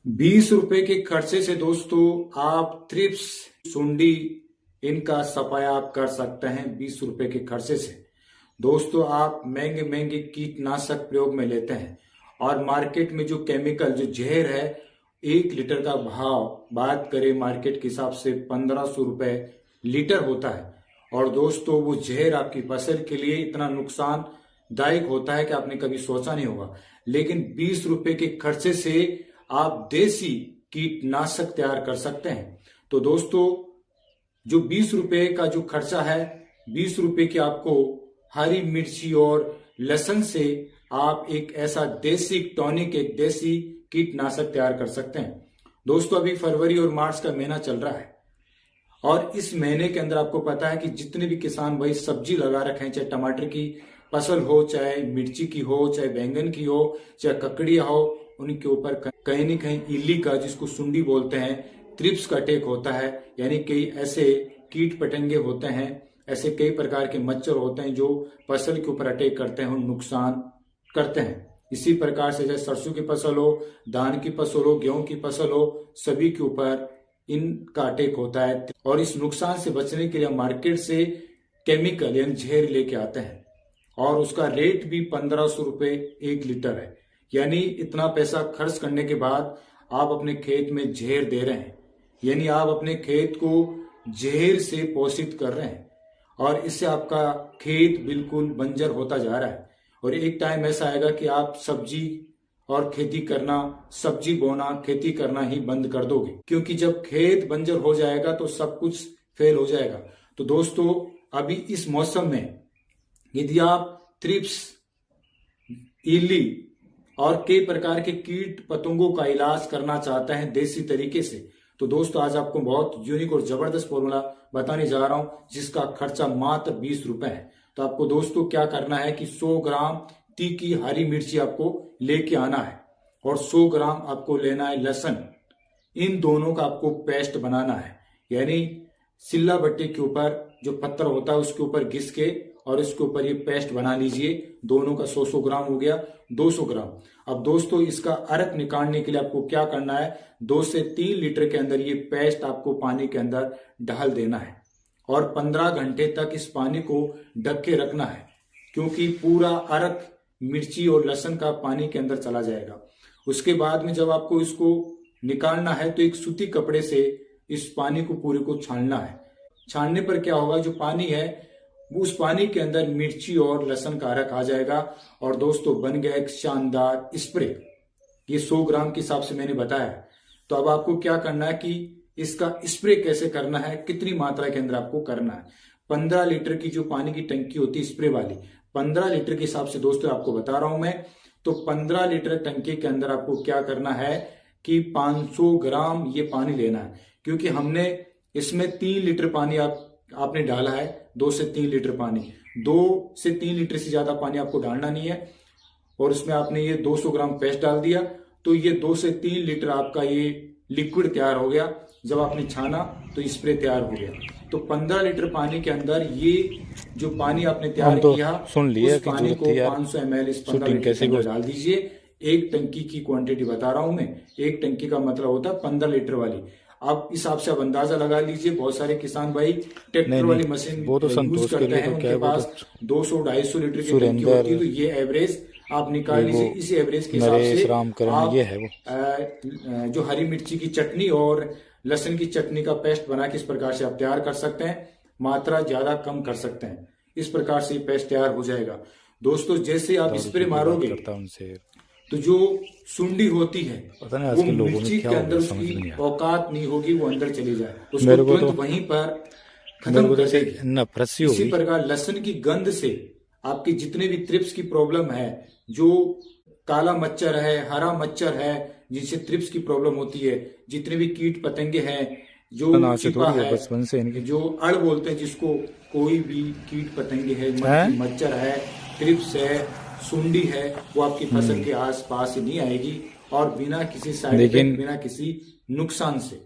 ₹20 के खर्चे से दोस्तों आप थ्रिप्स, सुंडी इनका सफाया आप कर सकते हैं ₹20 के खर्चे से। दोस्तों आप महंगे महंगे कीटनाशक प्रयोग में लेते हैं और मार्केट में जो केमिकल जो जहर है 1 लीटर का भाव बात करें मार्केट के हिसाब से ₹1500 लीटर होता है। और दोस्तों वो जहर आपकी फसल के लिए इतना नुकसानदायक होता है कि आपने कभी सोचा नहीं होगा। लेकिन ₹20 के खर्चे से आप देसी कीटनाशक तैयार कर सकते हैं। तो दोस्तों जो ₹20 का जो खर्चा है, ₹20 की आपको हरी मिर्ची और लहसुन से आप एक ऐसा देसी टॉनिक, एक देसी कीटनाशक तैयार कर सकते हैं। दोस्तों अभी फरवरी और मार्च का महीना चल रहा है और इस महीने के अंदर आपको पता है कि जितने भी किसान भाई सब्जी लगा रखे हैं, चाहे टमाटर की फसल हो, चाहे मिर्ची की हो, चाहे बैंगन की हो, चाहे ककड़िया हो, उनके ऊपर कहीं न कहीं इल्ली का, जिसको सुंडी बोलते हैं, थ्रिप्स का अटैक होता है। यानी कई ऐसे कीट पतंगे होते हैं, ऐसे कई प्रकार के मच्छर होते हैं जो फसल के ऊपर अटैक करते हैं और नुकसान करते हैं। इसी प्रकार से जैसे सरसों की फसल हो, धान की फसल हो, गेहूं की फसल हो, सभी के ऊपर इनका अटैक होता है। और इस नुकसान से बचने के लिए मार्केट से केमिकल यानी जहर लेके आते हैं और उसका रेट भी ₹1500 1 लीटर है। यानी इतना पैसा खर्च करने के बाद आप अपने खेत में जहर दे रहे हैं, यानी आप अपने खेत को जहर से पोषित कर रहे हैं और इससे आपका खेत बिल्कुल बंजर होता जा रहा है। और एक टाइम ऐसा आएगा कि आप सब्जी और खेती करना, सब्जी बोना, खेती करना ही बंद कर दोगे, क्योंकि जब खेत बंजर हो जाएगा तो सब कुछ फेल हो जाएगा। तो दोस्तों अभी इस मौसम में यदि आप थ्रिप्स, इल्ली और कई प्रकार के कीट पतंगों का इलाज करना चाहते हैं देसी तरीके से, तो दोस्तों आज आपको बहुत यूनिक और जबरदस्त फॉर्मूला बताने जा रहा हूं जिसका खर्चा मात्र ₹20 है। तो आपको दोस्तों क्या करना है कि 100 ग्राम तीखी हरी मिर्ची आपको लेके आना है और 100 ग्राम आपको लेना है लहसुन। इन दोनों का आपको पेस्ट बनाना है, यानी सिल्ला बट्टे के ऊपर जो पत्थर होता है उसके ऊपर घिस के और इसके ऊपर ये पेस्ट बना लीजिए। दोनों का 100 ग्राम हो गया 200 ग्राम। अब दोस्तों इसका अर्क निकालने के लिए आपको क्या करना है, 2 से 3 लीटर के अंदर ये पेस्ट आपको पानी के अंदर डाल देना है और 15 घंटे तक इस पानी को ढक के रखना है, क्योंकि पूरा अर्क मिर्ची और लहसुन का पानी के अंदर चला जाएगा। उसके बाद में जब आपको इसको निकालना है तो एक सूती कपड़े से इस पानी को पूरे को छानना है। छानने पर क्या होगा, जो पानी है उस पानी के अंदर मिर्ची और लहसुन का अर्क आ जाएगा और दोस्तों बन गया एक शानदार स्प्रे। ये 100 ग्राम के हिसाब से मैंने बताया। तो अब आपको क्या करना है कि इसका स्प्रे कैसे करना है, कितनी मात्रा के अंदर आपको करना है। 15 लीटर की जो पानी की टंकी होती है स्प्रे वाली, 15 लीटर के हिसाब से दोस्तों आपको बता रहा हूं मैं। तो 15 लीटर टंकी के अंदर आपको क्या करना है कि 500 ग्राम ये पानी लेना है, क्योंकि हमने इसमें 3 लीटर पानी आपने डाला है। 2 से 3 लीटर पानी, 2 से 3 लीटर से ज्यादा पानी आपको डालना नहीं है। और इसमें आपने ये 200 ग्राम पेस्ट डाल दिया तो ये 2 से 3 लीटर आपका ये लिक्विड तैयार हो गया। जब आपने छाना तो स्प्रे तैयार हो गया। तो 15 लीटर पानी के अंदर ये जो पानी आपने तैयार किया, सुन लिया उस पानी को 500 ml इस 15 लीटर के अंदर डाल दीजिए। एक टंकी की क्वांटिटी बता रहा हूं मैं, एक टंकी का मतलब होता है 15 लीटर वाली। आप इस हिसाब से अब अंदाजा लगा लीजिए। बहुत सारे किसान भाई ट्रैक्टर वाली मशीन वो तो यूज करते हैं, उनके पास 200-250 लीटर की टंकी होती है। तो ये एवरेज आप निकाल लीजिए। इसी एवरेज के हिसाब से आप जो हरी मिर्ची की चटनी और लहसुन की चटनी का पेस्ट बना के इस प्रकार से आप तैयार कर सकते हैं। मात्रा ज्यादा कम कर सकते हैं, इस प्रकार से पेस्ट तैयार हो जाएगा। दोस्तों जैसे आप स्प्रे मारोगे तो जो सुंडी होती है वो मिर्ची के अंदर उसकी औकात नहीं होगी, वो अंदर चली जाए, उसको तुरंत वहीं पर खत्म कर देगी। इसी प्रकार लहसुन की गंध से आपकी जितने भी थ्रिप्स की प्रॉब्लम है, जो काला मच्छर है, हरा मच्छर है, जिनसे थ्रिप्स की प्रॉब्लम होती है, जितने भी कीट पतंगे हैं, जो चिपा है, बचपन से जो अड़ बोलते हैं जिसको, कोई भी कीट पतंगे है, मच्छर है, थ्रिप्स है, सुंडी है, वो आपकी फसल के आसपास ही नहीं आएगी और बिना किसी साइड इफेक्ट, बिना किसी नुकसान से।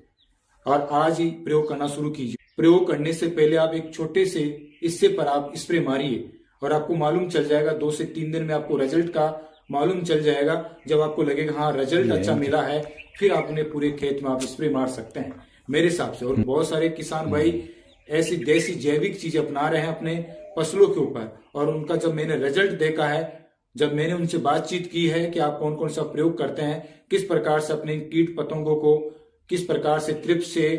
और आज ही प्रयोग करना शुरू कीजिए। प्रयोग करने से पहले आप एक छोटे से हिस्से पर आप स्प्रे मारिए और आपको मालूम चल जाएगा, 2 से 3 दिन में आपको रिजल्ट का मालूम चल जाएगा। जब आपको लगेगा हाँ रिजल्ट अच्छा मिला है, फिर आप अपने पूरे खेत में आप स्प्रे मार सकते हैं मेरे हिसाब से। और बहुत सारे किसान भाई ऐसी देसी जैविक चीज अपना रहे हैं अपने फसलों के ऊपर, और उनका जब मैंने रिजल्ट देखा है, जब मैंने उनसे बातचीत की है कि आप कौन कौन सा प्रयोग करते हैं, किस प्रकार से अपने कीट पतंगों को, किस प्रकार से थ्रिप्स से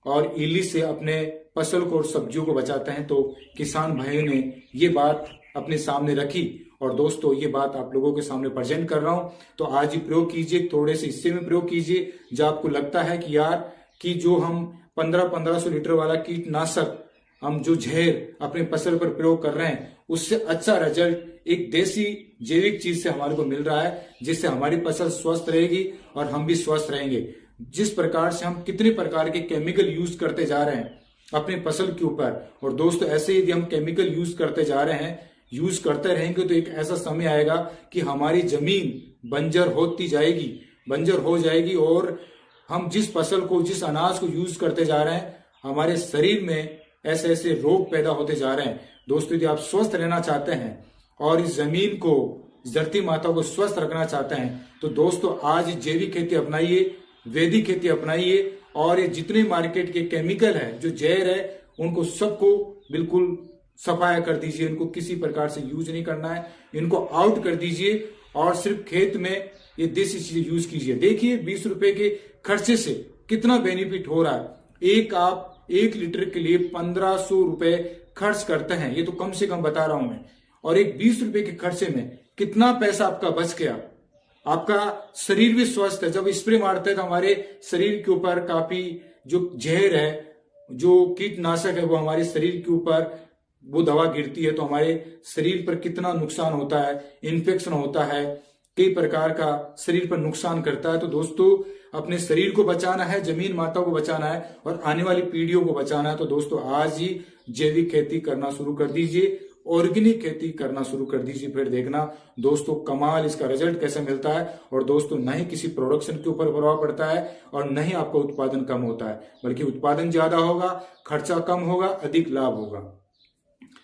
और इली से अपने फसल को और सब्जियों को बचाते हैं, तो किसान भाइयों ने ये बात अपने सामने रखी। और दोस्तों ये बात आप लोगों के सामने प्रेजेंट कर रहा हूं, तो आज ही प्रयोग कीजिए, थोड़े से हिस्से में प्रयोग कीजिए। जब आपको लगता है कि यार कि जो हम 1500 लीटर वाला कीटनाशक, हम जो जहर अपने फसल पर प्रयोग कर रहे हैं, उससे अच्छा रिजल्ट एक देसी जैविक चीज से हमारे को मिल रहा है, जिससे हमारी फसल स्वस्थ रहेगी और हम भी स्वस्थ रहेंगे। जिस प्रकार से हम कितने प्रकार के केमिकल यूज करते जा रहे हैं अपने फसल के ऊपर, और दोस्तों ऐसे यदि हम केमिकल यूज करते जा रहे हैं, यूज करते रहेंगे, तो एक ऐसा समय आएगा कि हमारी जमीन बंजर होती जाएगी, बंजर हो जाएगी, और हम जिस फसल को, जिस अनाज को यूज करते जा रहे हैं, हमारे शरीर में ऐसे ऐसे रोग पैदा होते जा रहे हैं। दोस्तों यदि आप स्वस्थ रहना चाहते हैं और इस जमीन को, इस धरती माता को स्वस्थ रखना चाहते हैं, तो दोस्तों आज जैविक खेती अपनाइए, वैदिक खेती अपनाइए, और ये जितने मार्केट के केमिकल है, जो जहर है, उनको सबको बिल्कुल सफाया कर दीजिए। इनको किसी प्रकार से यूज नहीं करना है, इनको आउट कर दीजिए और सिर्फ खेत में ये देसी चीजें यूज कीजिए। देखिए 20 रुपए के खर्चे से कितना बेनिफिट हो रहा है। आप 1 लीटर के लिए 1500 रुपए खर्च करते हैं, ये तो कम से कम बता रहा हूं मैं, और एक 20 रुपए के खर्चे में कितना पैसा आपका बच गया। आपका शरीर भी स्वस्थ है। जब स्प्रे मारते हैं तो हमारे शरीर के ऊपर काफी जो जहर है, जो कीटनाशक है, वो हमारे शरीर के ऊपर वो दवा गिरती है, तो हमारे शरीर पर कितना नुकसान होता है, इन्फेक्शन होता है, कई प्रकार का शरीर पर नुकसान करता है। तो दोस्तों अपने शरीर को बचाना है, जमीन माता को बचाना है, और आने वाली पीढ़ियों को बचाना है। तो दोस्तों आज ही जैविक खेती करना शुरू कर दीजिए, ऑर्गेनिक खेती करना शुरू कर दीजिए, फिर देखना दोस्तों कमाल इसका रिजल्ट कैसे मिलता है। और दोस्तों न ही किसी प्रोडक्शन के ऊपर प्रभाव पड़ता है, और न ही आपका उत्पादन कम होता है, बल्कि उत्पादन ज्यादा होगा, खर्चा कम होगा, अधिक लाभ होगा।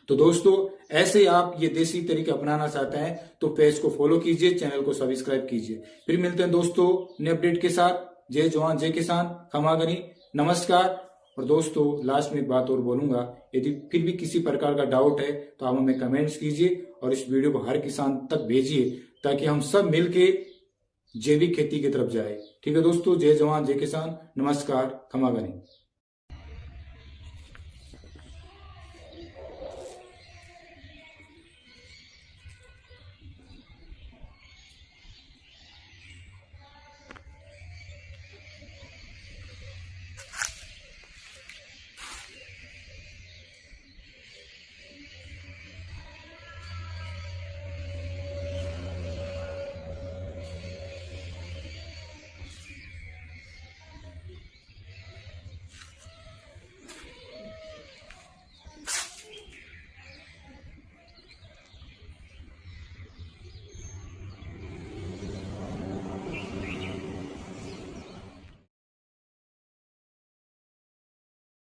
तो दोस्तों ऐसे आप ये देसी तरीके अपनाना चाहते हैं तो पेज को फॉलो कीजिए, चैनल को सब्सक्राइब कीजिए। फिर मिलते हैं दोस्तों नए अपडेट के साथ। जय जवान जय किसान, खमागनी, नमस्कार। और दोस्तों लास्ट में एक बात और बोलूंगा, यदि फिर भी किसी प्रकार का डाउट है तो आप हमें कमेंट्स कीजिए और इस वीडियो को हर किसान तक भेजिए, ताकि हम सब मिलके जैविक खेती की तरफ जाए। ठीक है दोस्तों, जय जवान जय किसान, नमस्कार, खमागनी।